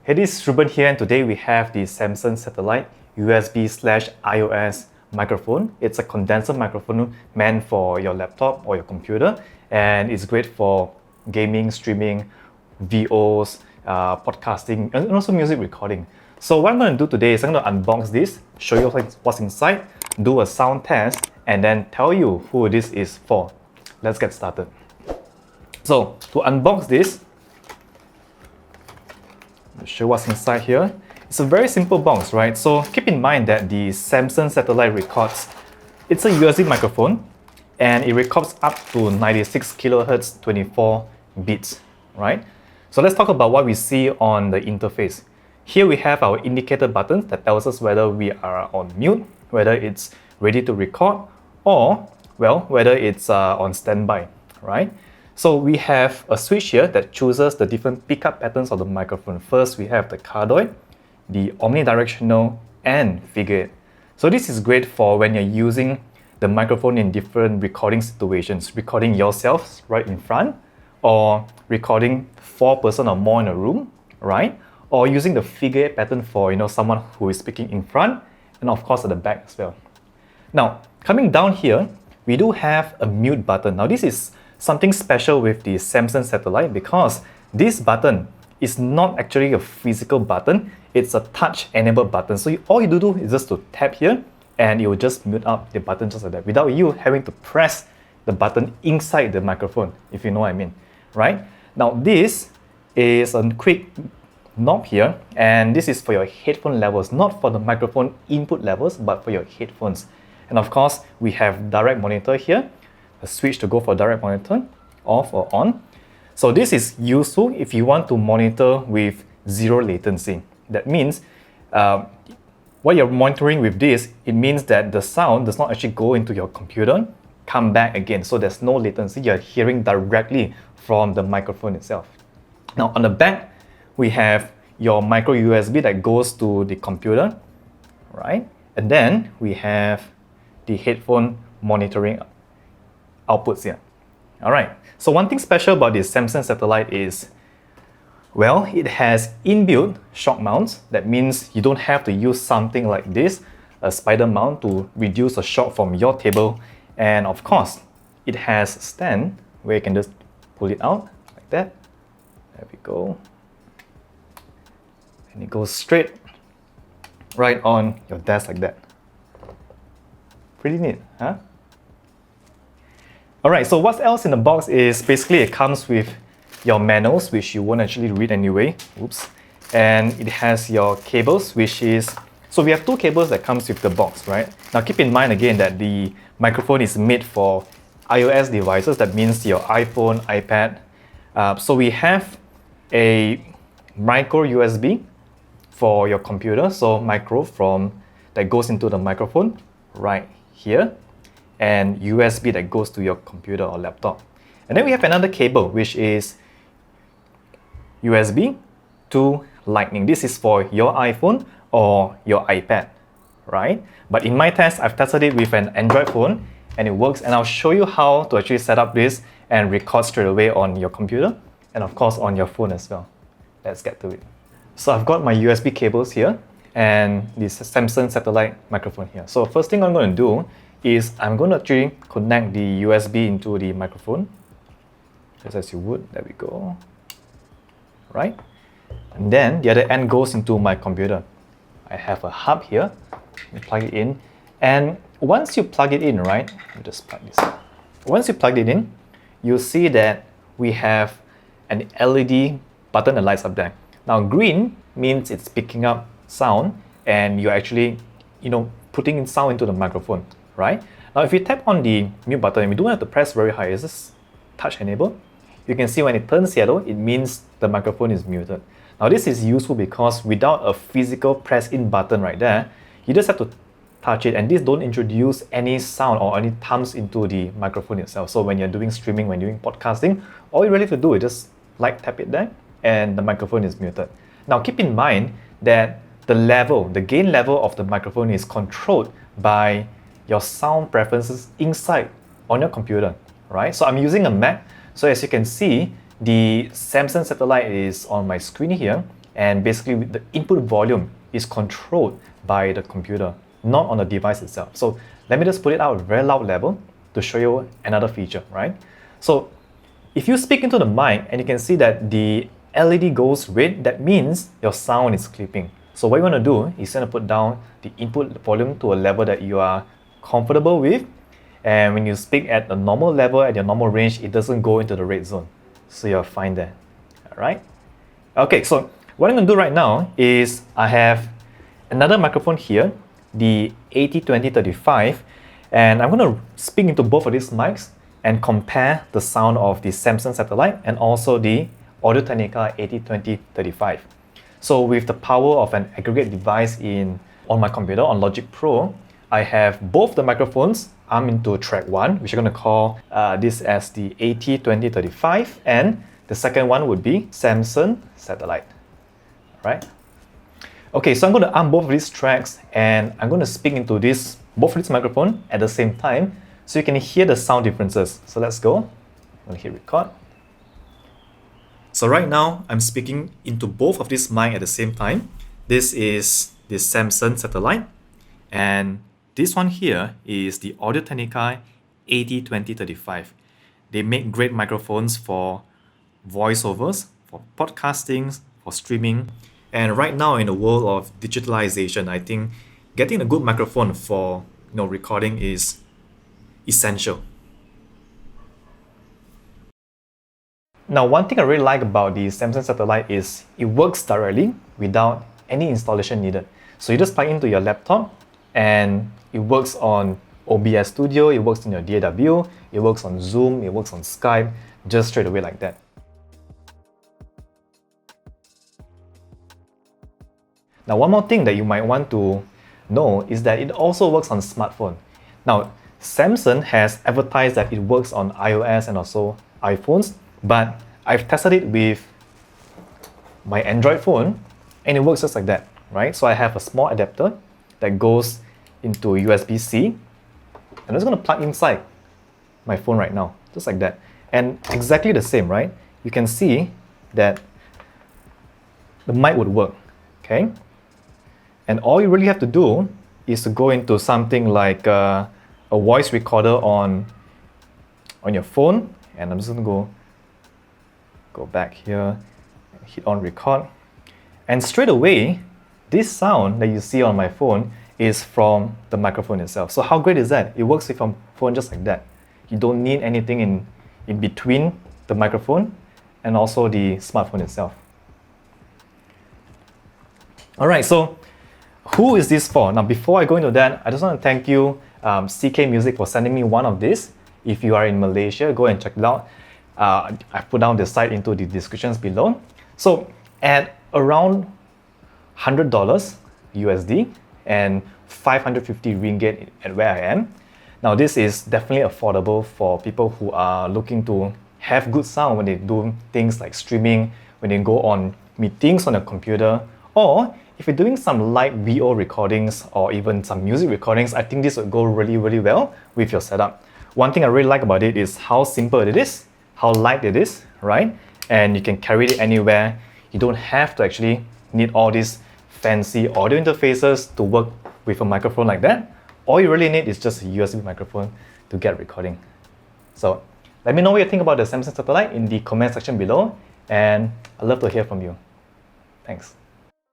Hey, this is Ruben here, and today we have the Samson Satellite USB/iOS microphone. It's a condenser microphone meant for your laptop or your computer, and it's great for gaming, streaming, VOs, podcasting, and also music recording. So what I'm going to do today is I'm going to unbox this, show you what's inside, do a sound test, and then tell you who this is for. Let's get started. So to unbox this, I'll show what's inside here. It's a very simple box, right? So keep in mind that the Samson Satellite records, it's a USB microphone and it records up to 96 kilohertz 24 bits, right? So let's talk about what we see on the interface. Here we have our indicator buttons that tells us whether we are on mute, whether it's ready to record, or well, whether it's on standby, right? So we have a switch here that chooses the different pickup patterns of the microphone. First, we have the cardioid, the omnidirectional, and figure eight. So this is great for when you're using the microphone in different recording situations, recording yourself right in front, or recording 4 person or more in a room, right? Or using the figure eight pattern for someone who is speaking in front, and of course at the back as well. Now, coming down here, we do have a mute button. Now this is something special with the Samson Satellite because this button is not actually a physical button, it's a touch-enabled button. So all you do is just to tap here and it will just mute up the button just like that without you having to press the button inside the microphone, if you know what I mean, right? Now this is a quick knob here, and this is for your headphone levels, not for the microphone input levels, but for your headphones. And of course, we have direct monitor here, a switch to go for direct monitor, off or on. So this is useful if you want to monitor with zero latency. That means what you're monitoring with this, it means that the sound does not actually go into your computer, come back again. So there's no latency, you're hearing directly from the microphone itself. Now on the back, we have your micro USB that goes to the computer, right? And then we have the headphone monitoring outputs here. All right, so one thing special about this Samson Satellite is, well, it has inbuilt shock mounts. That means you don't have to use something like this, a spider mount, to reduce the shock from your table. And of course, it has a stand where you can just pull it out like that. There we go. And it goes straight right on your desk like that. Pretty neat, huh? Alright, so what else in the box is basically it comes with your manuals, which you won't actually read anyway. Oops. And it has your cables, which is, so we have 2 cables that comes with the box, right? Now keep in mind again that the microphone is made for iOS devices. That means your iPhone, iPad. So we have a micro USB for your computer. So micro that goes into the microphone right here, and USB that goes to your computer or laptop. And then we have another cable, which is USB to Lightning. This is for your iPhone or your iPad, right? But in my test, I've tested it with an Android phone and it works. And I'll show you how to actually set up this and record straight away on your computer and of course on your phone as well. Let's get to it. So I've got my USB cables here and this Samson Satellite microphone here. So first thing I'm going to do is I'm going to actually connect the USB into the microphone, just as you would. There we go. Right? And then the other end goes into my computer. I have a hub here. You plug it in. And once you plug it in, right? Let me just plug this in. Once you plug it in, you'll see that we have an LED button that lights up there. Now green means it's picking up sound and you're actually, putting in sound into the microphone. Right? Now if you tap on the mute button, we don't have to press very high, it's just touch enable. You can see when it turns yellow, it means the microphone is muted. Now this is useful because without a physical press in button right there, you just have to touch it, and this don't introduce any sound or any thumbs into the microphone itself. So when you're doing streaming, when you're doing podcasting, all you really have to do is just tap it there and the microphone is muted. Now keep in mind that the gain level of the microphone is controlled by your sound preferences inside on your computer, right? So I'm using a Mac. So as you can see, the Samson Satellite is on my screen here, and basically the input volume is controlled by the computer, not on the device itself. So let me just put it out at a very loud level to show you another feature, right? So if you speak into the mic and you can see that the LED goes red, that means your sound is clipping. So what you want to do is you want to put down the input volume to a level that you are comfortable with, and when you speak at a normal level, at your normal range, it doesn't go into the red zone. So you're fine there, all right? Okay, so what I'm going to do right now is I have another microphone here, the AT2035, and I'm going to speak into both of these mics and compare the sound of the Samson Satellite and also the Audio-Technica AT2035. So with the power of an aggregate device on my computer, on Logic Pro, I have both the microphones. I'm into track 1, which I'm going to call this as the AT2035, and the second one would be Samson Satellite. Right? Okay, so I'm going to arm both of these tracks and I'm going to speak into both of these microphones at the same time so you can hear the sound differences. So let's go. I'm going to hit record. So right now, I'm speaking into both of these mics at the same time. This is the Samson Satellite, and this one here is the Audio-Technica AT2035. They make great microphones for voiceovers, for podcasting, for streaming. And right now in the world of digitalization, I think getting a good microphone for recording is essential. Now, one thing I really like about the Samson Satellite is it works directly without any installation needed. So you just plug into your laptop and it works on OBS Studio, it works in your DAW, it works on Zoom, it works on Skype, just straight away like that. Now, one more thing that you might want to know is that it also works on smartphone. Now, Samson has advertised that it works on iOS and also iPhones, but I've tested it with my Android phone and it works just like that, right? So I have a small adapter that goes into USB-C. I'm just going to plug inside my phone right now, just like that. And exactly the same, right? You can see that the mic would work, okay? And all you really have to do is to go into something like a voice recorder on your phone. And I'm just going to go back here, hit on record. And straight away, this sound that you see on my phone is from the microphone itself. So how great is that? It works with your phone just like that. You don't need anything in between the microphone and also the smartphone itself. All right, so who is this for? Now, before I go into that, I just want to thank you, CK Music, for sending me one of this. If you are in Malaysia, go and check it out. I've put down the site into the descriptions below. So at around $100 USD and 550 ringgit at where I am. Now, this is definitely affordable for people who are looking to have good sound when they do things like streaming, when they go on meetings on a computer, or if you're doing some light VO recordings or even some music recordings. I think this would go really, really well with your setup. One thing I really like about it is how simple it is, how light it is, right? And you can carry it anywhere. You don't have to actually need all these fancy audio interfaces to work with a microphone like that. All you really need is just a USB microphone to get recording. So let me know what you think about the Samson Satellite in the comment section below, and I'd love to hear from you. Thanks.